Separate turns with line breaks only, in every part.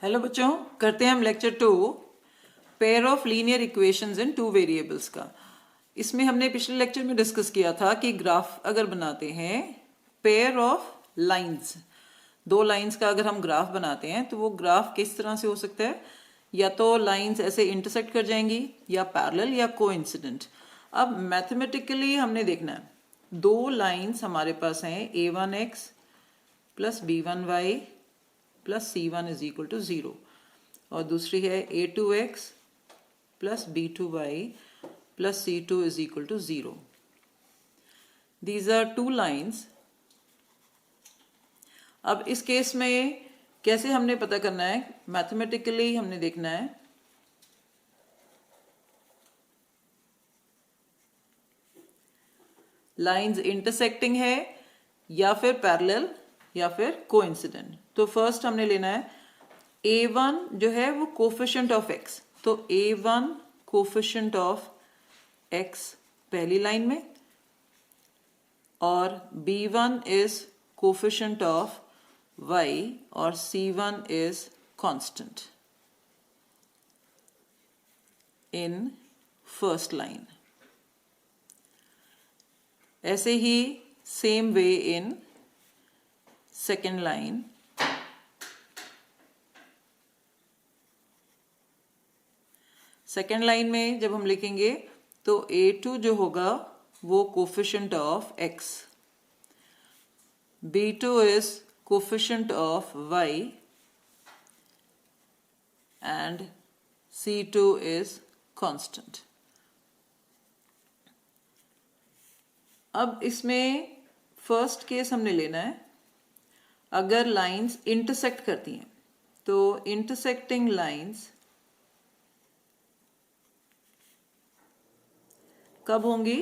Hello बच्चों, करते हैं हम lecture 2 pair of linear equations in 2 variables का। इसमें हमने पिछले लेक्चर में डिस्कस किया था कि ग्राफ अगर बनाते हैं पेयर ऑफ लाइंस, दो लाइंस का अगर हम ग्राफ बनाते हैं तो वो ग्राफ किस तरह से हो सकता है, या तो लाइंस ऐसे इंटरसेक्ट कर जाएंगी या पैरेलल या कोइंसिडेंट। अब मैथमेटिकली हमने देखना है, दो लाइंस हमारे पास हैं a1x plus b1y plus c1 is equal to 0 और दूसरी है a2x plus b2y plus c2 is equal to 0। These are two lines. अब इस केस में कैसे हमने पता करना है, मैथमेटिकली हमने देखना है लाइंस इंटरसेक्टिंग है या फिर पैरेलल या फिर कोइंसिडेंट। तो फर्स्ट हमने लेना है a1 जो है वो कोफिशिएंट ऑफ x, तो a1 कोफिशिएंट ऑफ x पहली लाइन में और b1 is coefficient of y और c1 is constant in first line. ऐसे ही same way in second line. Second line में जब हम लिखेंगे तो a2 जो होगा वो coefficient of x, b2 is coefficient of y and c2 is constant. अब इसमें फर्स्ट केस हमने लेना है, अगर लाइंस इंटरसेक्ट करती हैं तो इंटरसेक्टिंग लाइंस कब होंगी,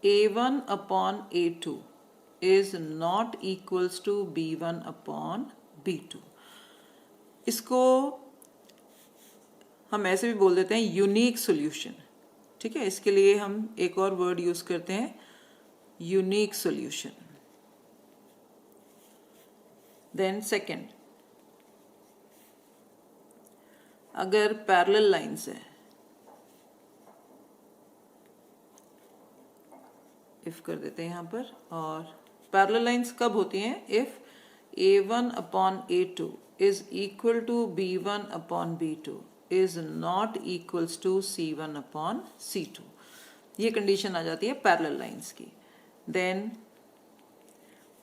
a1 upon a2 is not equals to b1 upon b2। इसको हम ऐसे भी बोल देते हैं यूनिक सॉल्यूशन। ठीक है, इसके लिए हम एक और वर्ड यूज करते हैं यूनिक सॉल्यूशन। देन सेकेंड, अगर पैरेलल लाइंस है, इफ कर देते हैं यहां पर, और पैरेलल लाइंस कब होती हैं, if a1 upon a2 is equal to b1 upon b2 is not equals to c1 upon c2। ये कंडीशन आ जाती है पैरेलल लाइंस की। देन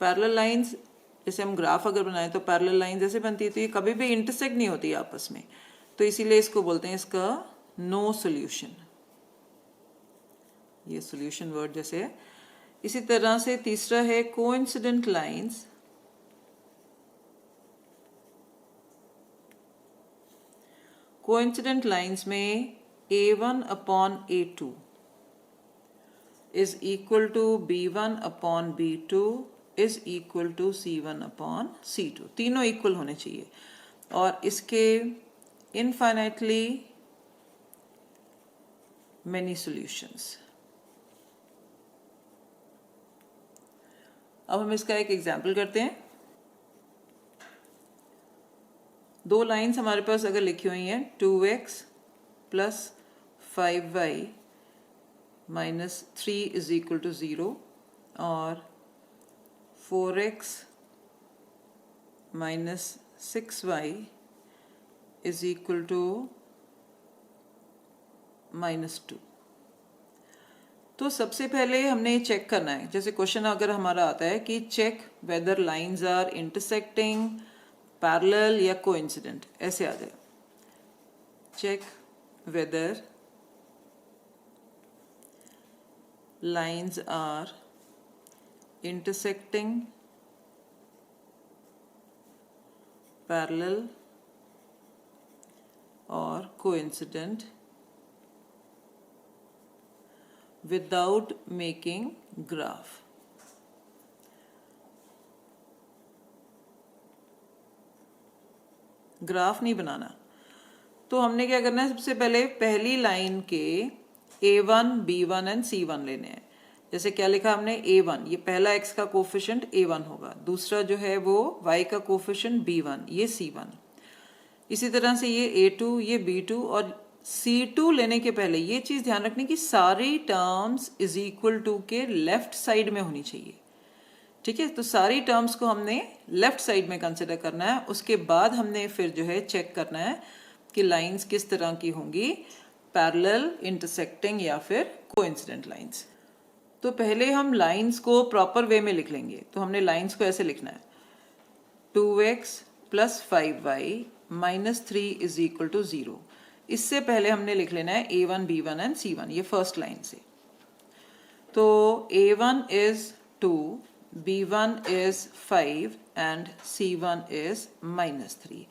पैरेलल लाइंस, जैसे हम ग्राफ अगर बनाए तो पैरेलल लाइंस ऐसे बनती है, तो ये कभी भी इंटरसेक्ट नहीं होती आपस में, तो इसीलिए इसको बोलते हैं इसका नो सॉल्यूशन। ये सॉल्यूशन वर्ड जैसे है। इसी तरह से तीसरा है कोइंसिडेंट लाइंस। कोइंसिडेंट लाइंस में a1 upon a2 is equal to b1 upon b2 is equal to c1 upon c2। तीनों इक्वल होने चाहिए और इसके इनफाइनाइटली मेनी सॉल्यूशंस। अब हम इसका एक एग्जाम्पल करते हैं। दो लाइंस हमारे पास अगर लिखी हुई हैं 2x plus 5y minus 3 is equal to 0 और 4x minus 6y is equal to -2। तो सबसे पहले हमने ये चेक करना है, जैसे क्वेश्चन अगर हमारा आता है कि check whether lines are intersecting, parallel या कोइंसिडेंट, ऐसे आ जाए, check whether lines are intersecting, parallel और coincident without making graph। Graph नहीं बनाना, तो हमने क्या करना है, सबसे पहले पहली लाइन के a1, b1 एंड c1 लेने हैं। जैसे क्या लिखा हमने a1, ये पहला x का कोफिशिएंट a1 होगा, दूसरा जो है वो y का कोफिशिएंट b1, ये c1। इसी तरह से ये a2, ये b2 और c2 लेने के पहले ये चीज ध्यान रखनी कि सारी टर्म्स इज इक्वल टू के लेफ्ट साइड में होनी चाहिए। ठीक है, तो सारी टर्म्स को हमने लेफ्ट साइड में कंसिडर करना है। उसके बाद हमने फिर जो है चेक करना है कि लाइंस किस तरह की होंगी, पैरेलल, इंटरसेक्टिंग या फिर कोइंसिडेंट लाइंस। तो पहले हम लाइंस को प्रॉपर वे में लिख लेंगे। तो हमने लाइंस को ऐसे लिखना है, 2x + 5y - 3 is equal to 0। इससे पहले हमने लिख लेना है a1, b1 एंड c1, ये फर्स्ट लाइन से। तो a1 is 2, b1 is 5 and c1 is -3।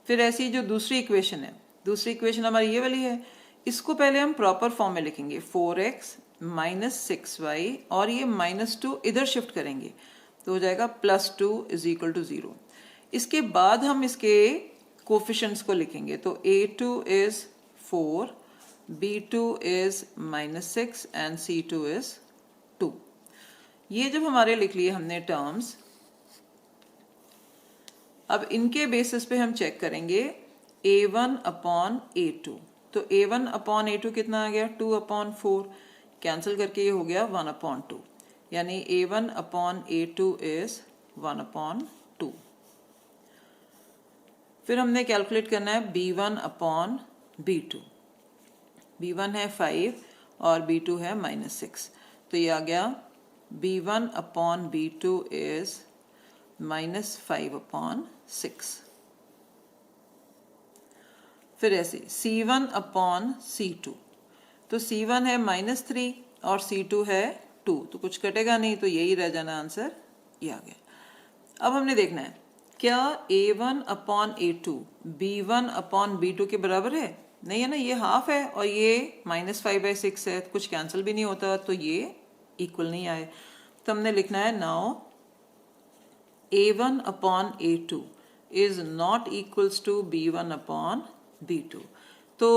फिर ऐसी जो दूसरी इक्वेशन है, दूसरी इक्वेशन हमारी ये वाली है, इसको पहले हम प्रॉपर फॉर्म में लिखेंगे, 4x - 6y और ये -2 इधर शिफ्ट करेंगे तो हो जाएगा +2 इज इक्वल टू 0। इसके बाद हम इसके कोफिशिएंट्स को लिखेंगे, तो a2 is 4, b2 is -6 and c2 is 2। ये जब हमारे लिख लिए हमने टर्म्स, अब इनके बेसिस पे हम चेक करेंगे a1 अपॉन a2। तो a1 अपॉन a2 कितना आ गया, 2/4, कैंसिल करके ये हो गया 1/2, यानी a1 अपॉन a2 इज 1/2। फिर हमने कैलकुलेट करना है b1 अपॉन b2। b1 है 5 और b2 है -6, तो ये आ गया b1 अपॉन b2 इज -5/6। फिर ऐसे c1 अपॉन c2, तो c1 है -3 और c2 है 2, तो कुछ कटेगा नहीं, तो यही रह जाना आंसर, ये आ गया। अब हमने देखना है क्या a1 upon a2 b1 upon b2 के बराबर है, नहीं है ना, ये हाफ है और ये -5/6 है, कुछ कैंसिल भी नहीं होता, तो ये इक्वल नहीं आए। तो हमने लिखना है now a1 upon a2 is not equals to b1 upon b2। तो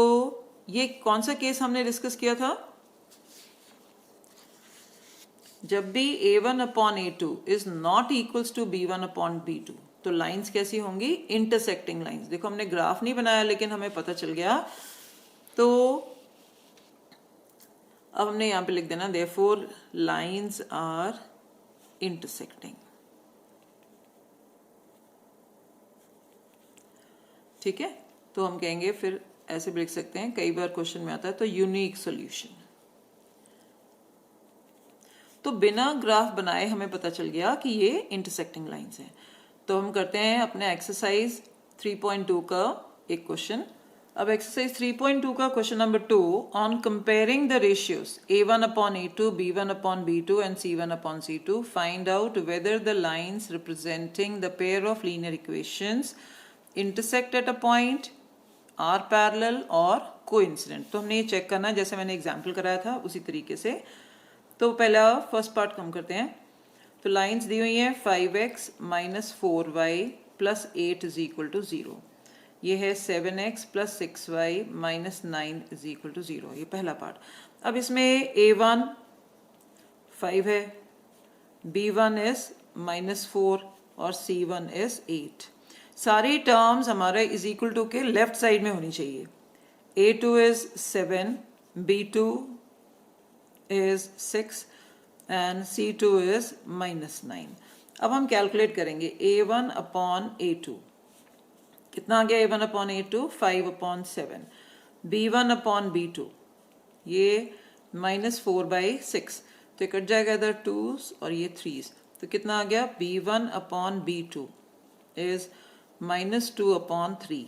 ये कौन सा केस हमने डिस्कस किया था, जब भी a1 upon a2 is not equals to b1 upon b2, तो लाइंस कैसी होंगी, इंटरसेक्टिंग लाइंस। देखो हमने ग्राफ नहीं बनाया लेकिन हमें पता चल गया। तो अब हमने यहां पे लिख देना देयरफॉर लाइंस आर इंटरसेक्टिंग। ठीक है, तो हम कहेंगे, फिर ऐसे भी लिख सकते हैं, कई बार क्वेश्चन में आता है, तो यूनिक सॉल्यूशन। तो बिना ग्राफ बनाए हमें पता चल गया कि ये इंटरसेक्टिंग लाइंस हैं। तो हम करते हैं अपने एक्सरसाइज 3.2 का एक क्वेश्चन। अब एक्सरसाइज 3.2 का question number 2, on comparing the ratios a1 upon a2, b1 upon b2 and c1 upon c2, find out whether the lines representing the pair of linear equations intersect at a point, are parallel और coincident. तो हमने ये check करना है, जैसे मैंने example कराया था उसी तरीके से। तो पहला फर्स्ट पार्ट हम करते हैं। तो लाइंस दी हुई हैं 5x - 4y + 8 is equal to 0। ये है 7x + 6y - 9 is equal to 0, ये पहला पार्ट। अब इसमें a1 5 है, b1 इज -4 और c1 इज 8। सारी टर्म्स हमारे इज इक्वल टू के लेफ्ट साइड में होनी चाहिए। a2 is 7, b2 is 6 and c2 is -9। अब हम कैलकुलेट करेंगे a1 अपॉन a2, कितना आ गया a1 upon a2, 5/7, b1 upon b2, ये -4/6, तो कट जाएगा इधर 2s और ये 3s, तो कितना आ गया b1 अपॉन b2 इज -2/3।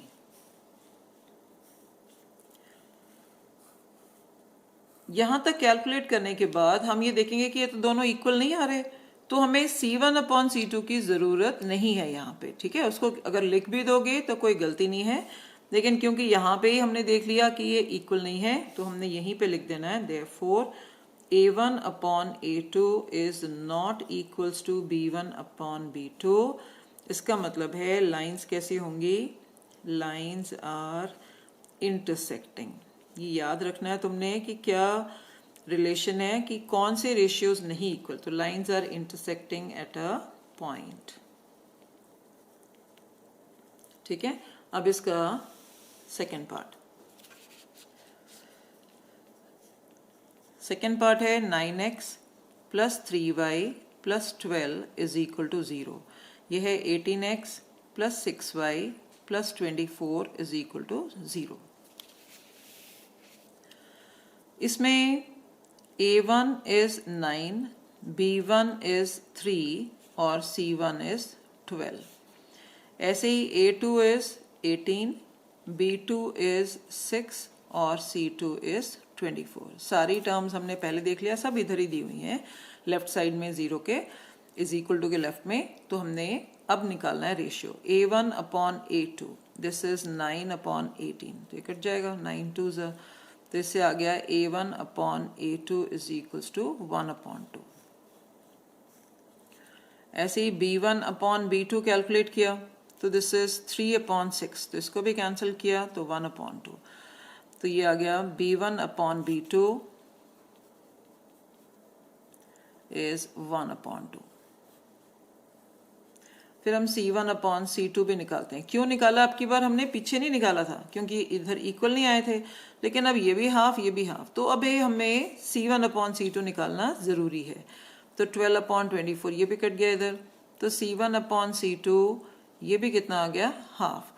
यहां तक कैलकुलेट करने के बाद हम ये देखेंगे कि ये तो दोनों इक्वल नहीं आ रहे, तो हमें c1 अपॉन c2 की ज़रूरत नहीं है यहाँ पे। ठीक है, उसको अगर लिख भी दोगे तो कोई गलती नहीं है, लेकिन क्योंकि यहाँ पे ही हमने देख लिया कि ये इक्वल नहीं है, तो हमने यहीं पे लिख देना है therefore a1 upon a2 is not equals to b1 upon b2। इसका मतलब है लाइंस कैसी होंगी, लाइंस आर इंटरसेक्टिंग। ये याद रखना है तुमने कि क्या रिलेशन है कि कौन से रेशियोज नहीं इक्वल, तो lines are intersecting at a point. ठीक है, अब इसका सेकेंड पार्ट। सेकेंड पार्ट है 9x plus 3y plus 12 is equal to 0। यह है 18x plus 6y plus 24 is equal to 0। इसमें A1 इज 9, B1 इज 3 और C1 इज 12। ऐसे ही A2 इज 18, B2 इज 6 और C2 इज 24। सारी टर्म्स हमने पहले देख लिया, सब इधर ही दी हुई हैं लेफ्ट साइड में 0 के इज इक्वल टू के लेफ्ट में। तो हमने अब निकालना है ratio A1 upon A2। This is 9 upon 18, तो ये कट जाएगा 9 2 तो इससे आ गया A1 upon A2 is equals to 1 upon 2। ऐसे ही B1 अपॉन B2 कैलकुलेट किया तो दिस इज 3 अपॉन 6, तो इसको भी कैंसिल किया तो 1 अपॉन 2। तो ये आ गया B1 upon B2 is 1 upon 2। फिर हम C1 अपॉन C2 भी निकालते हैं। क्यों निकाला अब की बार हमने, पीछे नहीं निकाला था क्योंकि इधर इक्वल नहीं आए थे, लेकिन अब ये भी हाफ ये भी हाफ, तो अब हमें C1 अपॉन C2 निकालना ज़रूरी है। तो 12 अपॉन 24 ये भी कट गया इधर, तो C1 अपॉन C2 ये भी कितना आ गया, हाफ।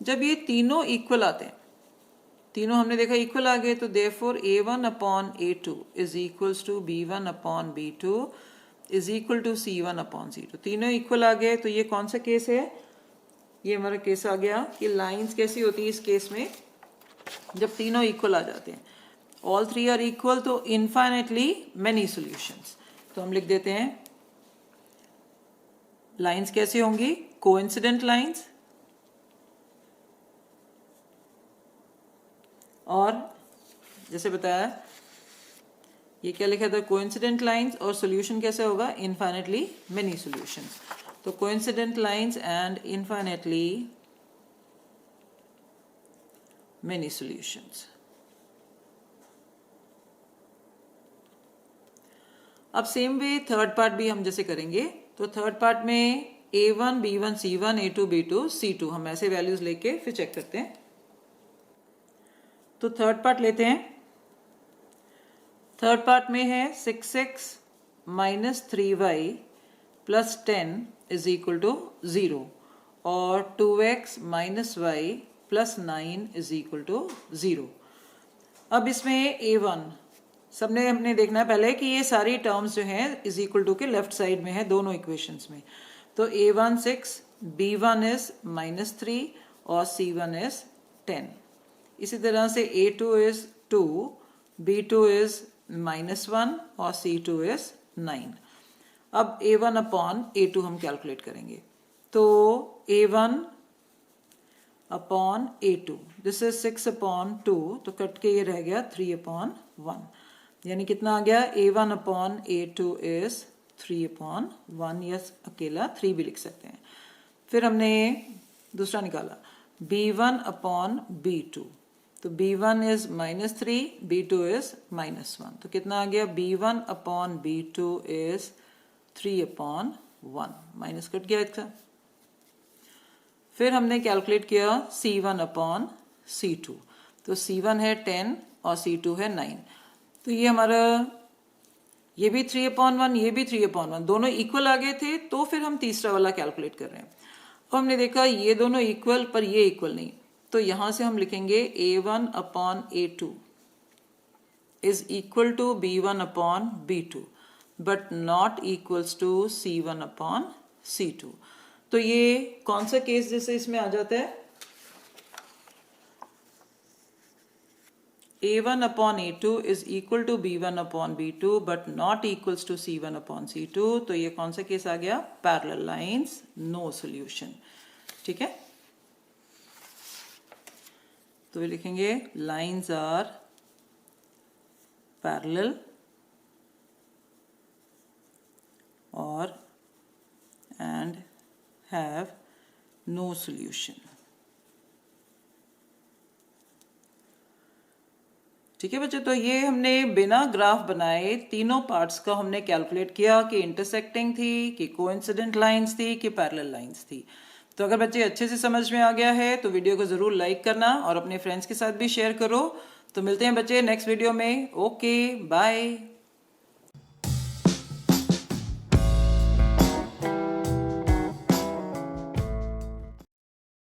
जब ये तीनों इक्वल आते हैं, तीनों हमने देखा इक्वल आ गए, तो therefore A1 upon A2 is equals to B1 upon B2 is equal to C1 upon C2। तीनों इक्वल आ गए, तो ये कौन सा केस है, ये हमारा केस आ गया कि लाइंस कैसी होती है इस केस में, जब तीनों इक्वल आ जाते हैं, ऑल थ्री आर इक्वल, तो इनफाइनाइटली मेनी सॉल्यूशंस। तो हम लिख देते हैं लाइंस कैसी होंगी, कोइंसिडेंट लाइंस, और जैसे बताया ये क्या लिखा था, कोइंसिडेंट लाइंस, और सॉल्यूशन कैसे होगा, इनफाइनाइटली मेनी सॉल्यूशंस। तो coincident lines and infinitely many solutions. अब सेम वे थर्ड पार्ट भी हम जैसे करेंगे, तो थर्ड पार्ट में A1 B1 C1 A2 B2 C2 हम ऐसे वैल्यूज लेके फिर चेक करते हैं। तो थर्ड पार्ट लेते हैं। थर्ड पार्ट में है 6x minus 3y plus 10 is equal to 0 और 2x minus y plus 9 is equal to 0। अब इसमें A1 सबने हमने देखना है पहले कि ये सारी टर्म्स जो हैं इज इक्वल टू के लेफ्ट साइड में है दोनों इक्वेशंस में। तो A1 6, B1 इज माइनस 3 और C1 इज 10। इसी तरह से A2 इज 2, B2 इज -1 और C2 इज 9। अब A1 अपॉन A2 हम कैलकुलेट करेंगे, तो A1 upon A2 this is 6 upon 2, तो कट के ये रह गया 3 अपॉन 1, यानी कितना आ गया, A1 upon A2 is 3 upon 1, या अकेला 3 भी लिख सकते हैं। फिर हमने दूसरा निकाला B1 अपॉन B2, तो B1 इज -3, B2 इज -1, तो कितना आ गया, B1 upon B2 is 3 upon 1, minus cut गया इसका। फिर हमने कैलकुलेट किया C1 अपॉन C2, तो C1 है 10 और C2 है 9, तो ये हमारा ये भी 3 अपॉन 1 ये भी 3 अपॉन 1 दोनों इक्वल आ गए थे, तो फिर हम तीसरा वाला कैलकुलेट कर रहे हैं। अब हमने देखा ये दोनों इक्वल पर ये इक्वल नहीं, तो यहां से हम लिखेंगे A1 upon A2 is equal to B1 upon B2 but not equals to C1 upon C2। तो ये कौन सा केस जैसे इसमें आ जाता है, A1 upon A2 is equal to B1 upon B2 but not equals to C1 upon C2। तो ये कौन सा केस आ गया, पैरेलल लाइंस, नो सॉल्यूशन। ठीक है, तो लिखेंगे लाइंस आर पैरेलल और एंड हैव नो सॉल्यूशन। ठीक है बच्चे, तो ये हमने बिना ग्राफ बनाए तीनों पार्ट्स का हमने कैलकुलेट किया कि इंटरसेक्टिंग थी, कि कोइंसिडेंट लाइंस थी, कि पैरेलल लाइंस थी। तो अगर बच्चे अच्छे से समझ में आ गया है तो वीडियो को ज़रूर लाइक करना और अपने फ्रेंड्स के साथ भी शेयर करो। तो मिलते हैं बच्चे नेक्स्ट वीडियो में। Okay bye.